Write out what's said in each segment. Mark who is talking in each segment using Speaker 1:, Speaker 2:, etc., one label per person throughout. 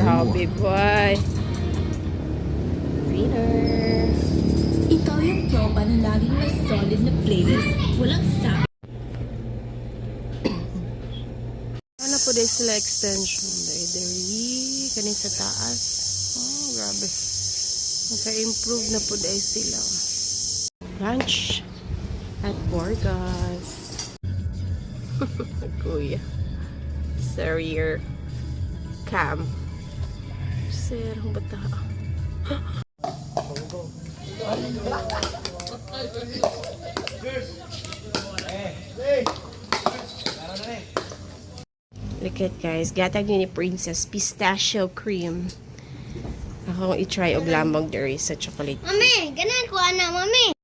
Speaker 1: Hobby boy. Winner.
Speaker 2: Ikaw yung tropa na laging may solid na playlist. Walang sabi.
Speaker 1: Ano po din sila extension? Dairy. Kanin sa taas. Oh, grabe. Naka-improve na po dahil sila. Lunch at Borgas. Kuya. Serrier. Cam. Sir, ang bata. Look at guys, gatag ni Princess pistachio cream. Ako i-try og lamang diri sa chocolate.
Speaker 3: Mami, ganan ko ana, mami.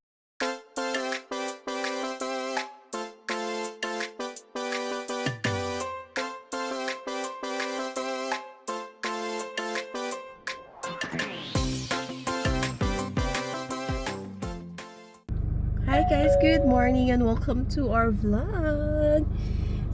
Speaker 1: Hi guys, good morning and welcome to our vlog.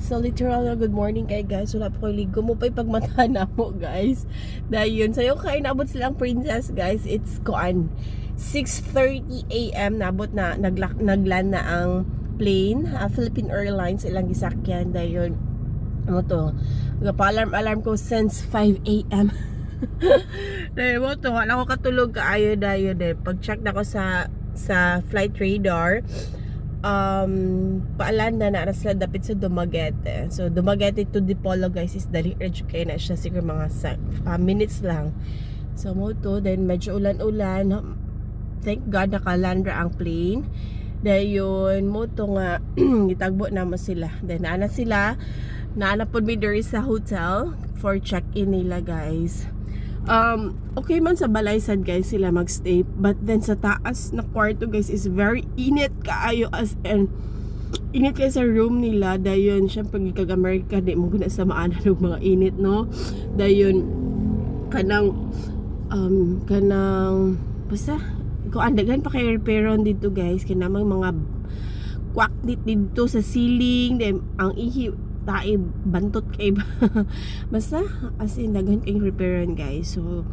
Speaker 1: So literal na good morning kay guys. Wala po kayo ligo mo pa ipagmata na mo guys. Dahil yun. So yung kain nabot silang princess guys. It's koan 6:30 AM nabot na nagland na ang plane. Philippine Airlines ilang gisakyan. Dahil yun. Ano to? Nagpa-alarm ko since 5 AM. Dahil mo to. Wala ko katulog kaayo dahil pag-check na ko sa flight radar, paalanda na sila dapit sa Dumaguete. So Dumaguete to Dipolo guys is dali urge kayo na siya siguro mga minutes lang. So mo to, then medyo ulan-ulan. Thank God nakalandra ang plane. Dahil yun mo to nga gitagbo na mo sila. Then naana po mi diri sa hotel for check-in nila guys. Okay man sa Balaysan guys sila magstay, but then sa taas na kwarto guys is very init kaayo, as in init kayo sa room nila. Dayon syempre kag America di mo guna sa maanan og mga init no. Dayon kanang basta ko andagan pa kay repairon dito guys, kanamang mga kwak dito sa ceiling, then ang ihi tae bantot kay basta as in daghan kay repairan guys. So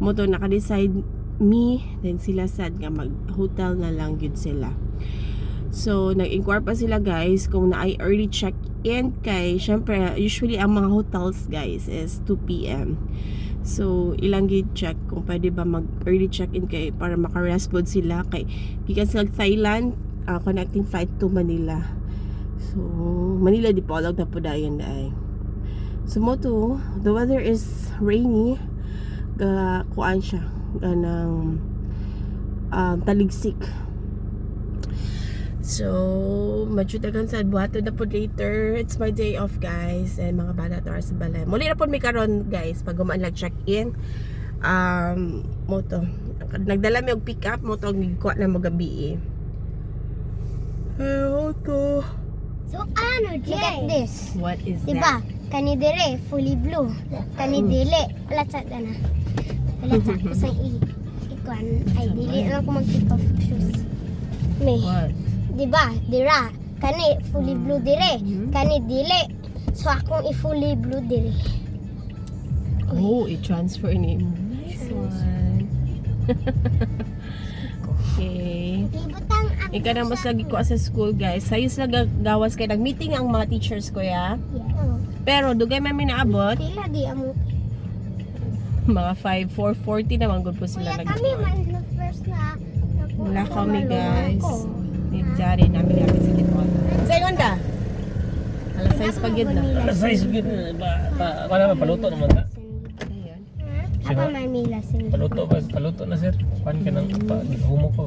Speaker 1: mo to naka-decide me, then sila sad nga mag hotel na lang gyud sila. So nag-inquire pa sila guys kung naay early check-in, kay syempre usually ang mga hotels guys is 2 PM. So ilang gid check kung pwede ba mag early check-in kay para maka-respond sila kay gikan sila Thailand, connecting flight to Manila. So, Manila di Palag na po dayon daay. So, mo to, the weather is rainy. Kuan siya. Ganang taligsik. So, medyo dagan sa buhato na po later. It's my day off guys. And mga bata to sa balay. Muli na po may karon guys. Pag gumaan lang check-in. Mo to. Nagdala mi og pick up. Mo to, nagkuha na mo gabi mo to.
Speaker 3: So ano, Jay? Look at this.
Speaker 1: What is
Speaker 3: Diba?
Speaker 1: that?
Speaker 3: Kani dire fully blue. Kani dili latsa na. Latsa ko sa ikuan ay dili na ako mag-take off shoes. Me.
Speaker 1: What?
Speaker 3: Diba? Dira. Kani fully blue dire. Kani dili. So akong i-fully blue dire.
Speaker 1: Oh, i-transfer ni mo. Nice one. Okay.
Speaker 3: Ibutang ang
Speaker 1: Ika na mas lagi ko sa school guys. Sayos na gawas kay nag-meeting ang mga teachers ko ya.
Speaker 3: Yeah.
Speaker 1: Pero dugay man mi naabot.
Speaker 3: Pila di amo.
Speaker 1: Mga 4:40 naman gud po sila
Speaker 3: Kuya, kami man na first na.
Speaker 1: Wala kami guys. Ni Jari namin gamit sa tipon. Sa ingon ka? Alas 6 pag yun na.
Speaker 4: Size gid pa para paluto naman ta.
Speaker 1: Ayun.
Speaker 3: Ako man mila sin.
Speaker 4: Paluto na sir. Kuan ka nang humok ko.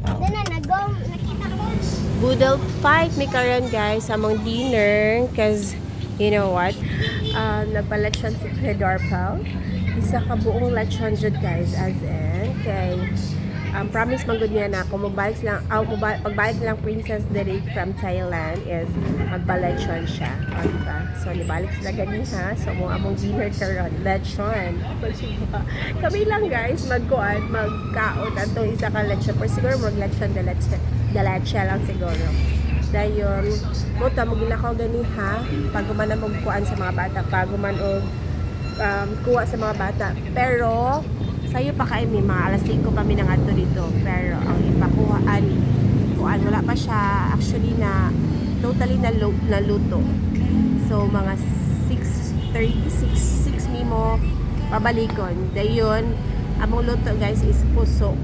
Speaker 3: Dana nakita ko.
Speaker 1: Boodle fight may karon guys among dinner cause you know what? Nagpa-lechon si Pedro Pal. Isa ka buong lechon jud guys, as in kay promise man gud niya na kung pagbalik lang princess diri from Thailand is magpa-lechon siya. Diba? So nibalik sila ganiha. So among dinner karon lechon. Kami lang guys magkaon atong isa ka lechon. Pero siguro mag-lechon de leche lang siguro. Dayon mo ta mo ginakaw ganiha pag man magkuan sa mga bata pag man og kuha sa mga bata. Pero sayo pa kay mi mga alas 5 pa mi nang adto dito. Pero ang ipakuhaan kuan wala pa siya actually na totally naluto. So mga 6:36 mimo pabalikon. Dayon among luto guys is puso.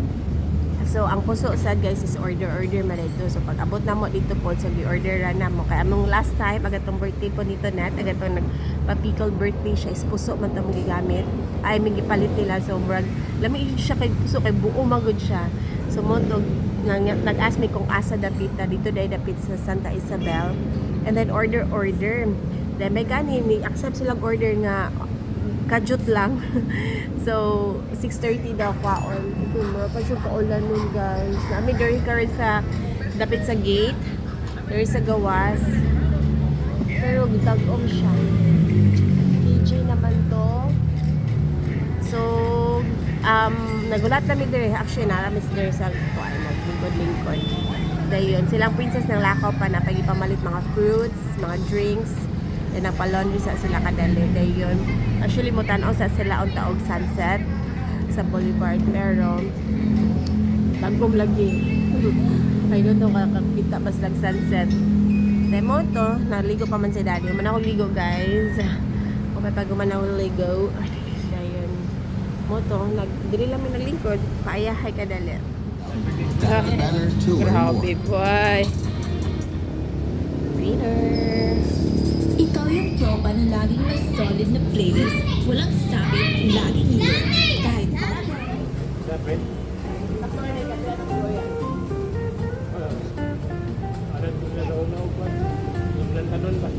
Speaker 1: So ang puso sad guys is order man dito. So pag abot na mo dito po sa gi-order na mo kay among last time agatong birthday po nito nat agatong nagpa-pickle birthday siya is puso man ta mo gigamit. Ay may gipalit nila so murag lami siya kay puso kay buo magud siya. So mo to nag-ask me kung asa dapit dito dapit sa Santa Isabel and then order then may kanin ni accept silang order nga kajut lang. So 6:30 daw kwaon. Ito mo pa siya kaulan nun guys. Nami diri ka rin sa dapit sa gate. Diri sa gawas. Pero gitag-om siya. KJ naman to. So nagulat namin diri actually naramis diri sa kuan naglingkod. Dayon silang princess ng lakaw pa na pagipamalit mga fruits, mga drinks. Then nagpa-laundry sa sila kadali. Dayon actually mo tanaw sa sila ang taog sunset sa Boulevard pero tagom lagi. Ay doon kakakita bas lang sunset. Demo to, naligo pa man si daddy. Man ako ligo guys. O may paguman ako ligo. Dayon mo to, dili lang may naglingkod. Paayahay kadali. Grabe boy. Winner.
Speaker 2: Ikaw yung tropa na laging may solid na playlist. Walang sabit, laging lit. Kahit
Speaker 4: Dapat. Alam ko na daw na upan. Anon ba?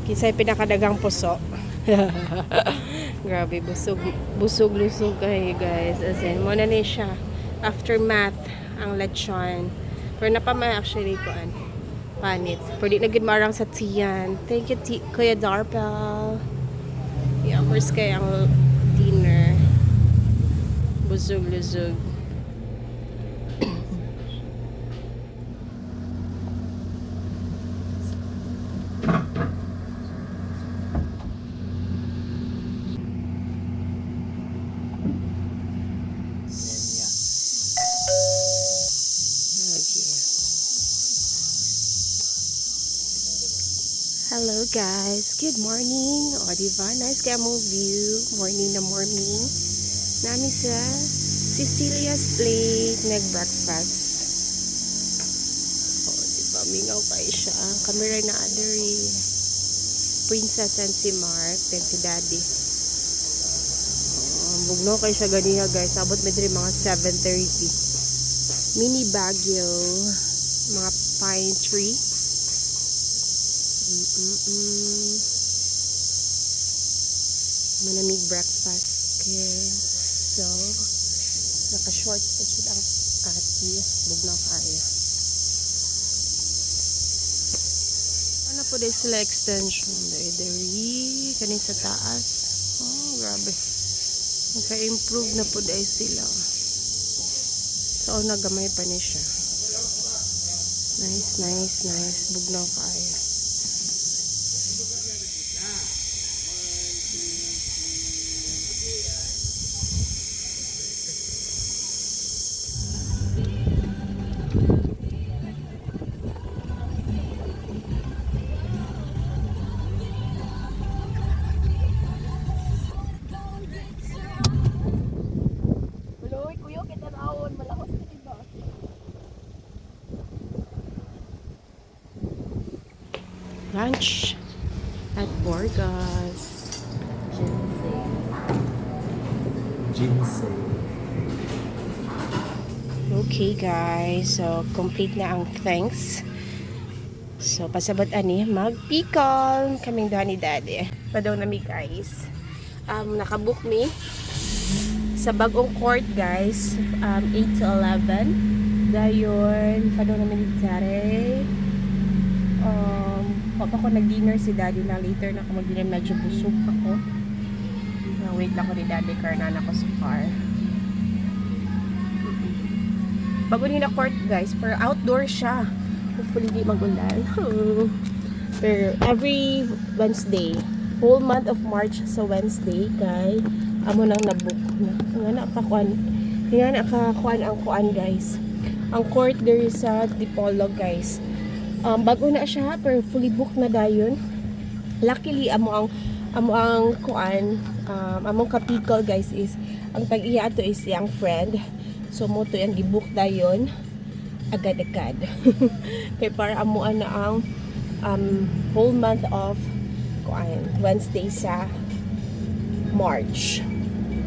Speaker 1: Kisay pinakadagang puso. Grabe, busog-lusog kayo guys. As in, muna ni siya. Aftermath, ang lechon. Pero napamay actually ko panit. Pero di naging marang sa tiyan. Thank you, Kuya Darpel. Yeah, first kay ang dinner. Busog-lusog. Hello guys, good morning. O diba, nice kaya mong view. Morning na morning. Nami sa Cecilia's Plate nag-breakfast. O diba, mingaw kayo siya. Camera na adari. Princess and si Mark, then si Daddy. Bugno kayo siya ganiha guys. Abot may diri mga 7:30. Mini Baguio. Mga pine tree. Manamig breakfast. Okay. So, naka-short pa siya ang ati. Bugnaw kayo. Ano po dahil sila extension? Dari kanin sa taas. Oh, grabe. Naka-improve na po dahil sila. So, nagamay pa niya siya. Nice. Bugnaw kayo. Lunch at Borgas.
Speaker 4: Ginseng.
Speaker 1: Okay guys, so complete na ang thanks. So pasabot ani mag-pickle kaming doon ni Daddy. Padaw na mi guys. Nakabook mi sa bagong court guys, 8 to 11. Dayon, padaw na mi ni Daddy. Papa ko nag-dinner si Daddy na later na ako mag-dinner, medyo busog ako. Wait lang ko ni Daddy karna na ako sa car. Bago nila court guys, pero outdoor siya. Hopefully di magulan. Pero every Wednesday, whole month of March sa Wednesday kay amo nang nabook na. Nga nakakuan ang kuan guys. Ang court there sa Dipolog guys. Bago na siya pero fully booked na dayon. Luckily amo ang kuan, among kapikol guys is ang tag-iya ato is yang friend. So mo to yung gibook dayon agad-agad. Kaya para amuan na ang whole month of kuan, Wednesday sa March.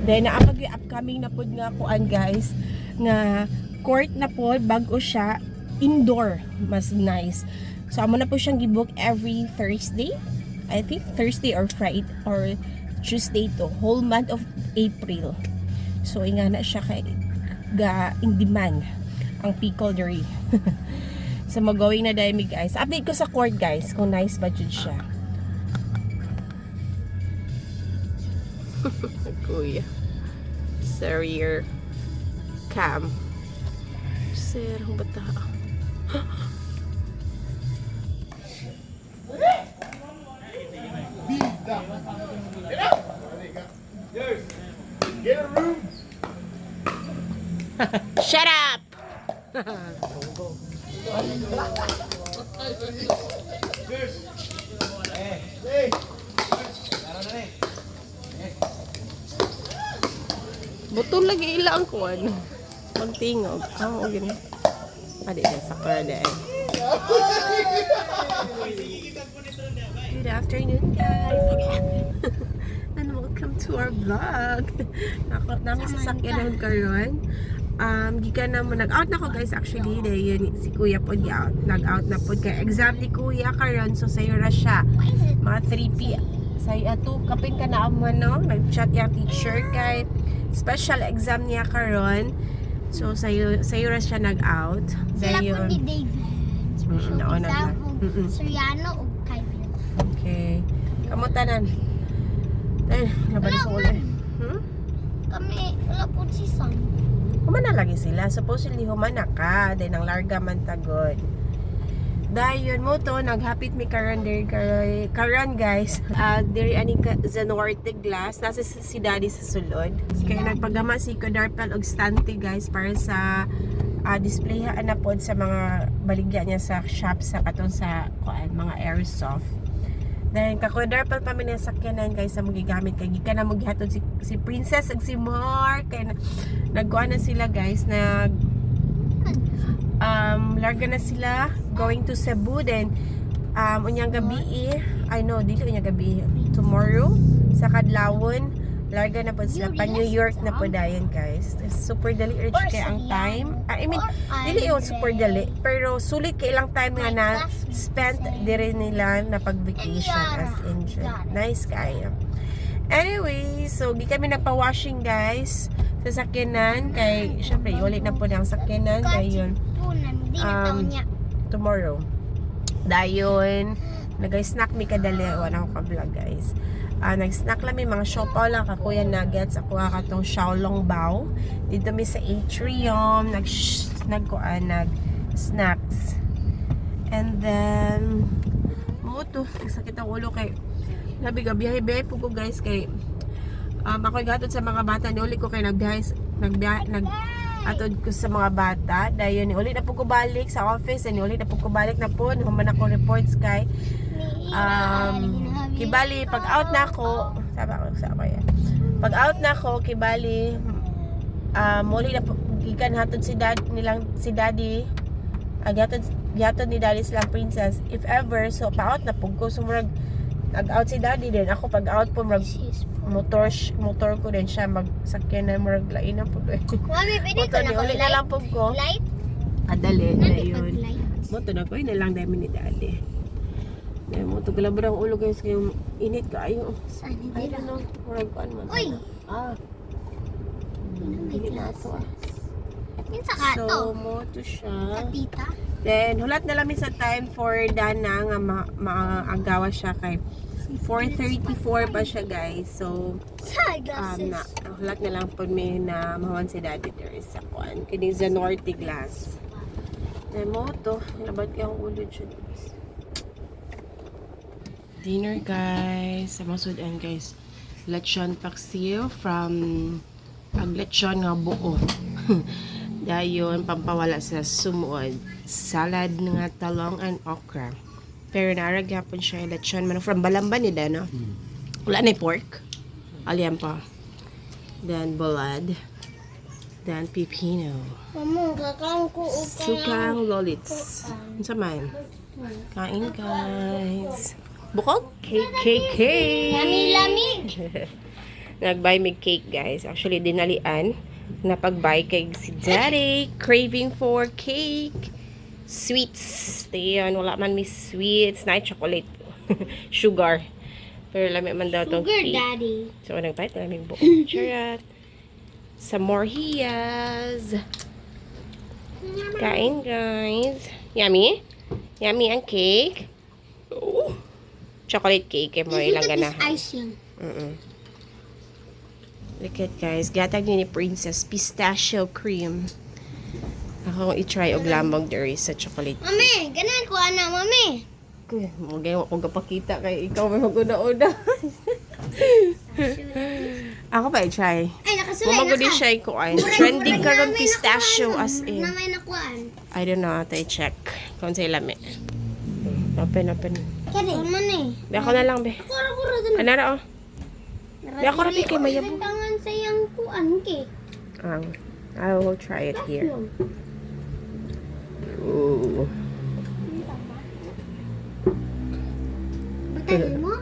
Speaker 1: Then naapag yung upcoming na pod nga kuan guys nga court na pod bago siya indoor, mas nice. So amo na po siyang gibook every Thursday. I think Thursday or Friday or Tuesday to whole month of April. So inga na siya kay in demand ang picklery. So mag-going na dahil guys. Update ko sa court guys kung nice ba jud siya. Kuya. Sir, your cam. Sir, ang bata.
Speaker 5: Get a room.
Speaker 1: Shut up! Butol lagi ilang kuan. Magtingog. Gini. Adi na sa karada. Good afternoon guys. And welcome to our vlog. Namin sasakyan karon. Gikan na mo nag-out na ko guys actually dahil si Kuya po nag-out na po kay exam ni Kuya karon so sayo ra siya mga 3 p.m. Say ato kapin ka na amo no nag-chat yung teacher kay special exam niya karon so sayo ra siya nag-out
Speaker 3: Sila po ni David. Special
Speaker 1: nauna na.
Speaker 3: exam o Soriano o Kevin.
Speaker 1: Okay kamutanan laban sa ulo
Speaker 3: Kami, wala po si Sam.
Speaker 1: humana lagi sila supposedly humana ka then ang larga man tagod dayon mo to naghapit mi karon diri karon guys diri ani sa Norte Glass nasa si Daddy sa sulod kaya nagpagama si Kodarpel og stante guys para sa display na pod sa mga baligya niya sa shop sa katong sa mga airsoft. Dahil kakodar pa mi sakyanan guys sa magigamit kay gikan na maghatod si Princess ag si Mark kay nagkuha na sila guys larga na sila going to Cebu then unyang gabi dili unyang gabi tomorrow sa Kadlawon larga na po sila pa New York na po dayon guys. Super dali urge kay ang time. I mean dili yung super dali pero sulit kay ilang time nga na spent dire nila na pag-vacation as in June. Nice kaya. Anyway, so di kami nagpa-washing guys sa sakyanan kay syempre ulit na po ang sakyanan dayon tomorrow. Dayon nag-snack mi kadali wala ko ka-vlog guys. Nag-snack lang may mga siopaw lang kakuya nuggets ako katong Xiaolong Bao dito mi sa atrium nag-snacks and then to sakit ang ulo kay nabigabiyahe po ko guys kay ako gatod sa mga bata ni uli ko kay atod ko sa mga bata dayon ni uli na po ko balik sa office ni uli na po ko balik na po human ako reports kay kibali pag out na ako pag out na ako kibali muli na gikan hatod si daddy agatod gihatod ni Daddy sila princess. If ever, so pa-out na pug ko. So murag nag-out si Daddy din. Ako pag-out po murag motor ko din siya magsakyan na murag lain na pug.
Speaker 3: Mami, pwede ko na
Speaker 1: Uli na lang pug ko.
Speaker 3: light.
Speaker 1: Adali na
Speaker 3: Nani
Speaker 1: yun.
Speaker 3: light.
Speaker 1: Moto na ko na lang dami ni Daddy. Dahil mo to galabot ang ulo guys kayo init kaayo.
Speaker 3: Saan
Speaker 1: I
Speaker 3: hindi
Speaker 1: don't know. Murag kuan man.
Speaker 3: Uy!
Speaker 1: Ah.
Speaker 3: May
Speaker 1: Dili na to ah.
Speaker 3: Yun sa kato.
Speaker 1: So, mo to siya.
Speaker 3: Katita.
Speaker 1: Then, hulat na lang sa time for Dana nga maagawa siya kay 4:34 pa siya guys. So,
Speaker 3: Sa glasses.
Speaker 1: hulat na lang po may na mahawan si Daddy there sa kuan. Kining Zanorte glass. Then, mo to. Hinabad kayong ulo dyan. Dinner guys. Sa masudan guys. Lechon paksiw from ang lechon nga buo. Dayon pampawala sa sumuod. Salad nga talong and okra. Pero narag yapon siya lechon man from Balamban nila no. Wala na pork. Aliyan pa. Then bulad. Then pipino.
Speaker 3: Mamo, kakang ko
Speaker 1: Sukang lolits. Unsa man? Kain guys. Bukog? Cake.
Speaker 3: Lami-lamig.
Speaker 1: Nag-buy me cake guys. Actually dinalian na pag-buy kay si Daddy. Craving for cake. Sweets. Dayon, wala man may sweets. Na chocolate. Sugar. Pero lami man daw tong
Speaker 3: Sugar
Speaker 1: cake.
Speaker 3: daddy.
Speaker 1: So, nag-buy na namin buong charat. Some more hiyas. Kain guys. Yummy? Yummy ang cake. Oh. Chocolate cake. Kaya mo ilang ganahan.
Speaker 3: icing.
Speaker 1: Look at guys. Gatag ni Princess. Pistachio cream. Ako i-try og lambog there sa chocolate.
Speaker 3: Mami, ganan ko ana, mami.
Speaker 1: Mugay ko gapakita kay ikaw may maguna-una. Ako pa i-try.
Speaker 3: Ay, nakasulay
Speaker 1: Mamagod siya kuan. Trending karon pistachio as in.
Speaker 3: Na may nakuan.
Speaker 1: I don't know. Ito i-check. Kung sa ilami. Open.
Speaker 3: Kaya man eh.
Speaker 1: Be ako na lang be.
Speaker 3: Kura din.
Speaker 1: Anara oh. Be ako rapi kay mayabo.
Speaker 3: Tangan sa iyang kuan ke.
Speaker 1: I will try it here. Ooh.
Speaker 3: Batay mo?